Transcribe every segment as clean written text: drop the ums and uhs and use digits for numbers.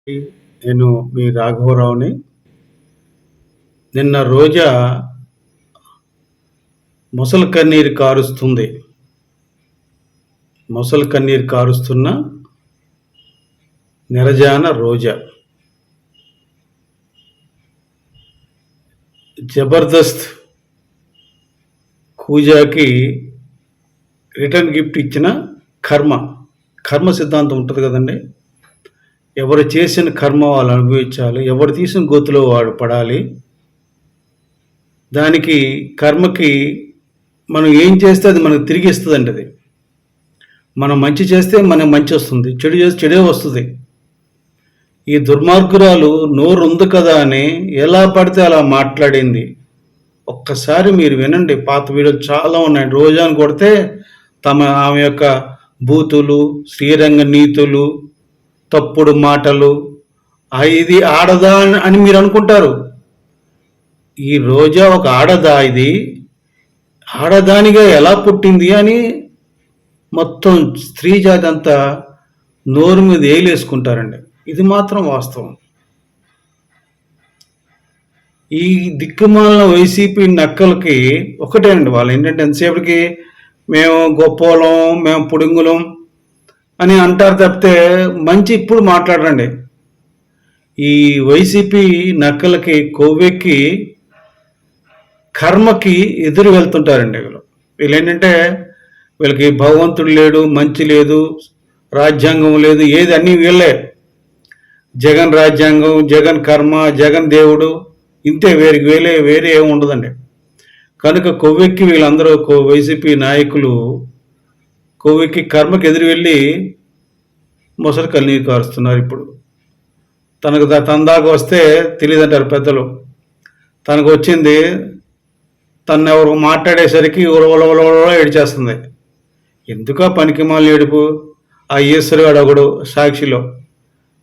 నేను మీ రాఘవరావుని. నిన్న రోజా మొసలి కన్నీరు కారుస్తుంది. మొసలి కన్నీరు కారుస్తున్న నెరజాన రోజా. జబర్దస్త్ కూజాకి రిటర్న్ గిఫ్ట్ ఇచ్చిన కర్మ సిద్ధాంతం ఉంటుంది కదండి. ఎవరు చేసిన కర్మ వాళ్ళు అనుభవించాలి, ఎవరు తీసిన గోతులో వాడు పడాలి. దానికి కర్మకి మనం ఏం చేస్తే అది మనకు తిరిగి ఇస్తుందండి. అది మనం మంచి చేస్తే మనకు మంచి వస్తుంది, చెడు చేస్తే చెడే వస్తుంది. ఈ దుర్మార్గురాలు నోరు ఉంది కదా అని ఎలా పడితే అలా మాట్లాడింది. ఒక్కసారి మీరు వినండి, పాత వీడియోలు చాలా ఉన్నాయి. రోజాను కొడితే ఆమె యొక్క బూతులు, శ్రీరంగ నీతులు, తప్పుడు మాటలు, ఇది ఆడదా అని మీరు అనుకుంటారు. ఈ రోజా ఒక ఆడదా, ఇది ఆడదానిగా ఎలా పుట్టింది అని మొత్తం స్త్రీ జాతి అంతా నోరు మీద ఏలేసుకుంటారండి. ఇది మాత్రం వాస్తవం. ఈ దిక్కుమాలిన వైసీపీ నక్కలకి ఒకటే అండి, వాళ్ళు ఏంటంటే ఎంతసేపటికి మేము గొప్పోళం, మేము పుడింగులం అని అంటారు తప్పితే మంచి ఇప్పుడు మాట్లాడరండి. ఈ వైసీపీ నక్కలకి కొవ్వెక్కి కర్మకి ఎదురు వెళ్తుంటారండి. వీళ్ళు ఏంటంటే వీళ్ళకి భగవంతుడు లేడు, మంచి లేదు, రాజ్యాంగం లేదు, ఏది అన్నీ వీళ్ళే. జగన్ రాజ్యాంగం, జగన్ కర్మ, జగన్ దేవుడు, ఇంతే, వేరే ఏమి ఉండదండి. కనుక కొవ్వెక్కి వీళ్ళందరూ వైసీపీ నాయకులు కొవ్వెక్కి కర్మకి ఎదురు వెళ్ళి మొసలి కన్నీరు కారుస్తున్నారు. ఇప్పుడు తన దాకా వస్తే తెలియదంటారు పెద్దలు. తనకు వచ్చింది, తను ఎవరు మాట్లాడేసరికి ఉలవలవల ఏడిచేస్తుంది. ఎందుక పనికిమాలి ఏడుపు? ఆ ఈశ్వరుడు ఒకడు సాక్షిలో,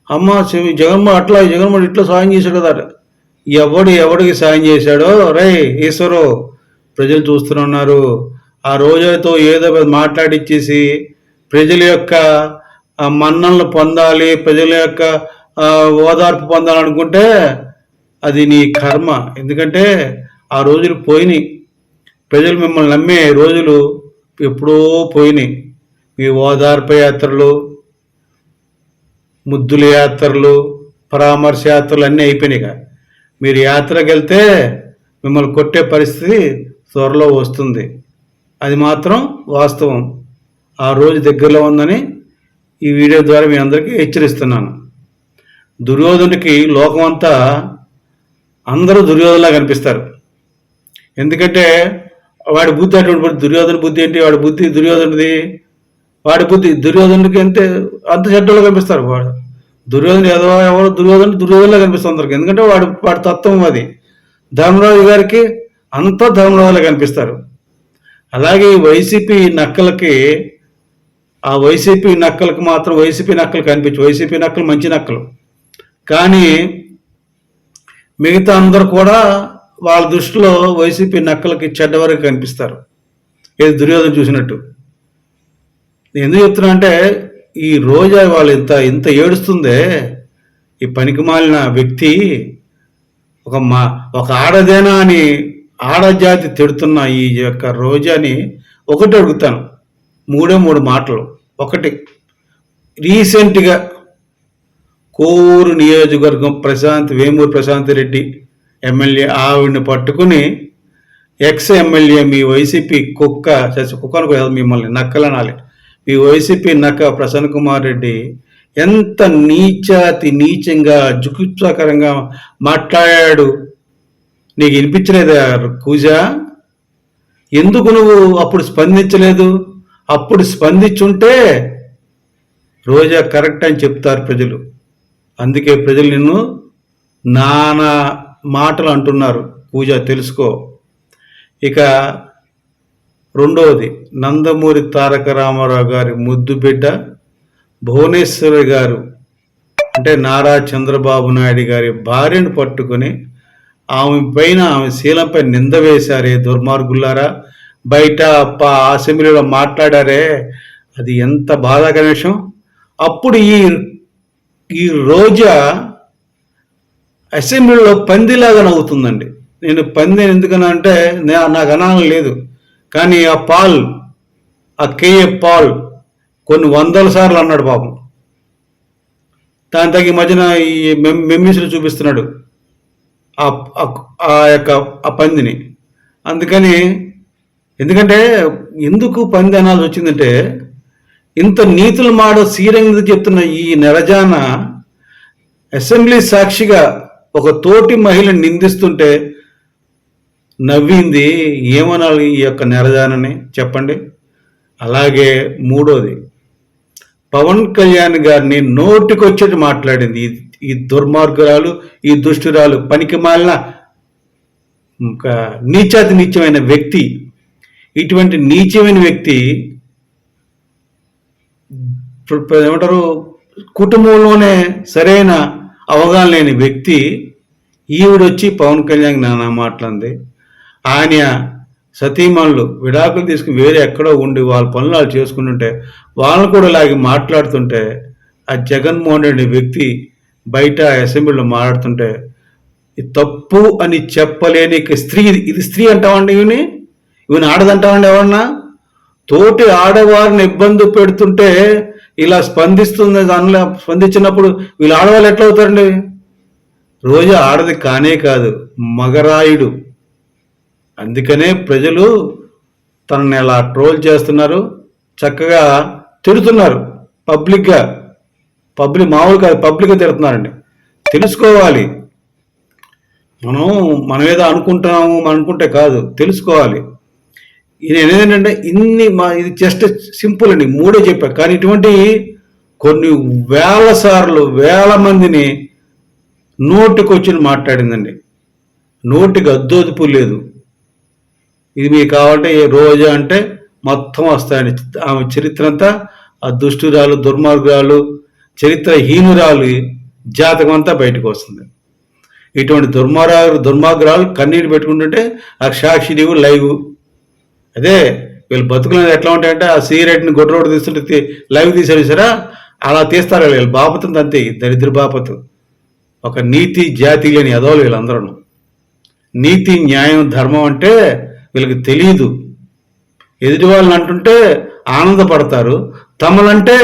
అమ్మ జగన్మోహన్ ఇట్లా సాయం చేశాడు కదా. ఎవడికి సాయం చేశాడో రే ఈశ్వరు, ప్రజలు చూస్తున్నారు. ఆ రోజుతో ఏదో మాట్లాడిచ్చేసి ప్రజల యొక్క మన్ననలు పొందాలి, ప్రజల యొక్క ఓదార్పు పొందాలనుకుంటే అది నీ కర్మ. ఎందుకంటే ఆ రోజులు పోయినాయి. ప్రజలు మిమ్మల్ని నమ్మే రోజులు ఎప్పుడో పోయినాయి. మీ ఓదార్పు యాత్రలు, ముద్దుల యాత్రలు, పరామర్శ యాత్రలు అన్నీ అయిపోయినాయి. మీరు యాత్రకు వెళ్తే మిమ్మల్ని కొట్టే పరిస్థితి త్వరలో వస్తుంది. అది మాత్రం వాస్తవం. ఆ రోజు దగ్గరలో ఉందని ఈ వీడియో ద్వారా మీ అందరికీ హెచ్చరిస్తున్నాను. దుర్యోధనుడికి లోకం అంతా అందరూ దుర్యోధనలా కనిపిస్తారు. ఎందుకంటే వాడి బుద్ధి అటువంటి దుర్యోధన బుద్ధి ఏంటి? వాడి బుద్ధి దుర్యోధనుడిది. వాడి బుద్ధి దుర్యోధనుడికి అంత చెడ్డలో కనిపిస్తారు. వాడు ఎవరు దుర్యోధనలా కనిపిస్తుంది అందరికి. ఎందుకంటే వాడి తత్వం అది. ధర్మరాజు గారికి అంతా ధర్మరాజులా కనిపిస్తారు. అలాగే వైసీపీ నక్కలకి మాత్రం వైసీపీ నక్కలు కనిపించు. వైసీపీ నక్కలు మంచి నక్కలు, కానీ మిగతా అందరూ కూడా వాళ్ళ దృష్టిలో వైసీపీ నక్కలకి చెడ్డవరకు కనిపిస్తారు. ఏది దుర్యోధన చూసినట్టు. నేను ఎందుకు చెప్తున్నా అంటే, ఈ రోజా వాళ్ళు ఇంత ఏడుస్తుందే. ఈ పనికిమాలిన వ్యక్తి ఒక ఆడదేనా అని ఆడజాతి తిడుతున్న ఈ యొక్క రోజాని ఒకటి అడుగుతాను, మూడు మాటలు. ఒకటి, రీసెంట్గా కోవూరు నియోజకవర్గం వేమూరు ప్రశాంత్ రెడ్డి ఎమ్మెల్యే ఆవిడని పట్టుకుని ఎక్స్ ఎమ్మెల్యే మీ వైసీపీ కుక్కను మిమ్మల్ని నక్కలనాలి, మీ వైసీపీ నక్క ప్రసన్న కుమార్ రెడ్డి ఎంత నీచంగా జుగుప్సాకరంగా మాట్లాడాడు. నీకు వినిపించలేదా కూజా? ఎందుకు నువ్వు అప్పుడు స్పందించలేదు? అప్పుడు స్పందించుంటే రోజా కరెక్ట్ అని చెప్తారు ప్రజలు. అందుకే ప్రజలు నిన్ను నానా మాటలు అంటున్నారు. కూజా తెలుసుకో. ఇక రెండవది, నందమూరి తారక రామారావు గారి ముద్దు బిడ్డ భువనేశ్వరి గారు, అంటే నారా చంద్రబాబు నాయుడు గారి భార్యను పట్టుకొని ఆమె శీలంపై నింద వేశారే దుర్మార్గులారా. బయట అసెంబ్లీలో మాట్లాడారే, అది ఎంత బాధాకర విషయం. అప్పుడు ఈ రోజా అసెంబ్లీలో పందిలాగా నవ్వుతుందండి. నేను పంది ఎందుకన్నా అంటే నాకు అనాలని లేదు, కానీ ఆ కేఏ పాల్ కొన్ని వందల సార్లు అన్నాడు పాపం. దాని తగ్గ మధ్యన ఈ మెమ్మిస్లు చూపిస్తున్నాడు ఆ యొక్క ఆ పందిని. అందుకని ఎందుకంటే ఎందుకు పంది అనాల్సి వచ్చిందంటే, ఇంత నీతులు మాట శ్రీరంగ చెప్తున్న ఈ నెరజాన అసెంబ్లీ సాక్షిగా ఒక తోటి మహిళని నిందిస్తుంటే నవ్వింది. ఏమనాలి ఈ యొక్క నెరజానని చెప్పండి. అలాగే మూడోది, పవన్ కళ్యాణ్ గారిని నోటికొచ్చేటి మాట్లాడింది ఈ దుర్మార్గురాలు, ఈ దుష్టురాలు, పనికి మాలిన నీచాతి నీచమైన వ్యక్తి. ఇటువంటి నీచమైన వ్యక్తి ఏమంటారు, కుటుంబంలోనే సరైన అవగాహన లేని వ్యక్తి ఈవిడొచ్చి పవన్ కళ్యాణ్ నానా మాట్లాడింది. ఆయన సతీమణులు విడాకులు తీసుకుని వేరే ఎక్కడో ఉండి వాళ్ళ పనులు వాళ్ళు చేసుకుంటుంటే వాళ్ళని కూడా లాగి మాట్లాడుతుంటే, ఆ జగన్మోహన్ రెడ్డి వ్యక్తి బయట అసెంబ్లీలో మాట్లాడుతుంటే తప్పు అని చెప్పలేని స్త్రీ. ఇది స్త్రీ అంటామండి, ఈవెన్ ఆడదంటామండి ఎవరన్నా? తోటి ఆడవారిని ఇబ్బంది పెడుతుంటే ఇలా స్పందిస్తుంది. దానిలో స్పందించినప్పుడు వీళ్ళు ఆడవాళ్ళు ఎట్లా అవుతారండి? రోజు ఆడది కానే కాదు, మగరాయుడు. అందుకనే ప్రజలు తనని ఎలా ట్రోల్ చేస్తున్నారు, చక్కగా తిడుతున్నారు పబ్లిక్గా. మామూలు కాదు, పబ్లిక్గా తిడుతున్నారండి. తెలుసుకోవాలి. మనం ఏదో అనుకుంటున్నాము అనుకుంటే కాదు, తెలుసుకోవాలి. ఇది ఏంటంటే ఇది జస్ట్ సింపుల్ అండి, మూడే చెప్పా. కానీ ఇటువంటి కొన్ని వేల మందిని నోటికొచ్చి మాట్లాడిందండి. నోటికి అద్దోదుపు లేదు. ఇది మీకు కావాలంటే రోజా అంటే మొత్తం వస్తాయండి. ఆమె చరిత్ర అంతా ఆ దుష్టురాలు, దుర్మార్గురాలు, చరిత్రహీనురాలు జాతకం అంతా బయటకు వస్తుంది. ఇటువంటి దుర్మార్గురాలు కన్నీరు పెట్టుకుంటుంటే ఆ సాక్షి నీవు లైవ్. అదే వీళ్ళు బతుకులు ఎట్లా ఉంటాయంటే, ఆ సిగరెట్ని గొడ్రోడ్డు తీస్తుంటే లైవ్ తీసేసారా, అలా తీస్తారు వీళ్ళు. బాపతుంది అంతే, దరిద్ర బాపతు. ఒక నీతి జాతి లేని ఎదవలు వీళ్ళందరూ. నీతి, న్యాయం, ధర్మం అంటే వీళ్ళకి తెలియదు. ఎదుటి వాళ్ళని అంటుంటే ఆనందపడతారు, తమలంటే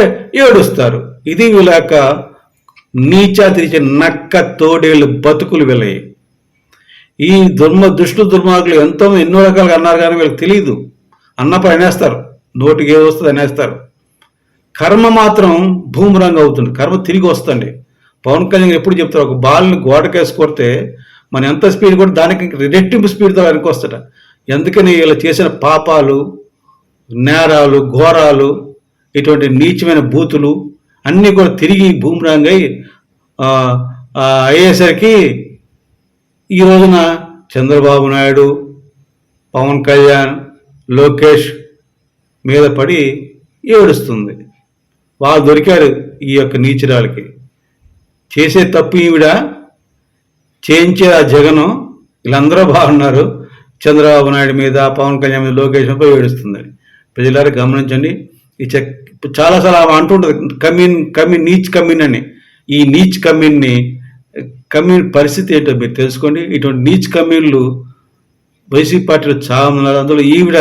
ఏడుస్తారు. ఇది వీళ్ళ యొక్క నీచాతిరిచే నక్క తోడేళ్ళు బతుకులు వీళ్ళయి. ఈ దుర్మార్గులు ఎన్నో రకాలుగా అన్నారు, కానీ వీళ్ళకి తెలియదు. అన్నప్పుడు అనేస్తారు, నోటికి ఏది వస్తుంది అనేస్తారు. కర్మ మాత్రం భూమిరంగా అవుతుంది, కర్మ తిరిగి వస్తుంది. పవన్ కళ్యాణ్ ఎప్పుడు చెప్తారు, ఒక బాల్ని గోడకేసి కొడితే మనం ఎంత స్పీడ్ కూడా దానికి రెట్టింపు స్పీడ్తో వెనక్కి వస్తాడ. ఎందుకని ఇలా చేసిన పాపాలు, నేరాలు, ఘోరాలు, ఇటువంటి నీచమైన బూతులు అన్నీ కూడా తిరిగి భూమిరంగా అయ్యేసరికి ఈ రోజున చంద్రబాబు నాయుడు, పవన్ కళ్యాణ్, లోకేష్ మీద పడి ఏడుస్తుంది. వాళ్ళు దొరికారు ఈ యొక్క నీచురాలకి. చేసే తప్పు ఈవిడ, చేయించే ఆ జగను, వీళ్ళందరూ బాగున్నారు. చంద్రబాబు నాయుడు మీద, పవన్ కళ్యాణ్ మీద, లోకేష్ మీద ఏడుస్తుంది. ప్రజలారా గమనించండి. చాలాసార్లు ఆమె అంటుంటుంది నీచ్ కమీన్ అని. ఈ నీచ్ కమీన్ పరిస్థితి ఏంటో మీరు తెలుసుకోండి. ఇటువంటి నీచ్ కమీన్లు వైసీపీ పార్టీలో చాలా ఉన్నారు. అందులో ఈవిడ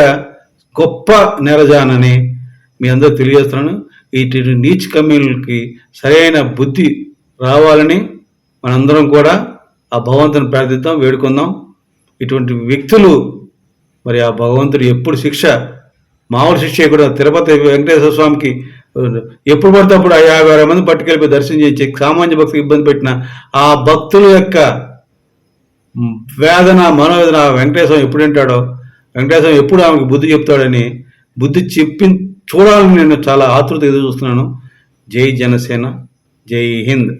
గొప్ప నెరజానని మీ అందరూ తెలియజేస్తున్నాను. ఇటువంటి నీచ్ కమీన్లకి సరైన బుద్ధి రావాలని మనందరం కూడా ఆ భగవంతుని ప్రార్థిద్దాం, వేడుకుందాం. ఇటువంటి వ్యక్తులు మరి ఆ భగవంతుడు ఎప్పుడు మామూలు శిక్ష కూడా తిరుపతి వెంకటేశ్వర స్వామికి ఎప్పుడు పడితే అప్పుడు 50 మంది పట్టుకెళ్ళిపోయి దర్శనం చేయించి సామాన్య భక్తులకు ఇబ్బంది పెట్టిన ఆ భక్తుల యొక్క మనోవేదన వెంకటేశ్వరం ఎప్పుడు వింటాడో, వెంకటేశ్వరం ఎప్పుడు ఆమెకు బుద్ధి చెప్తాడని బుద్ధి చూడాలని నేను చాలా ఆతృత ఎదురు చూస్తున్నాను. జై జనసేన, జై హింద్.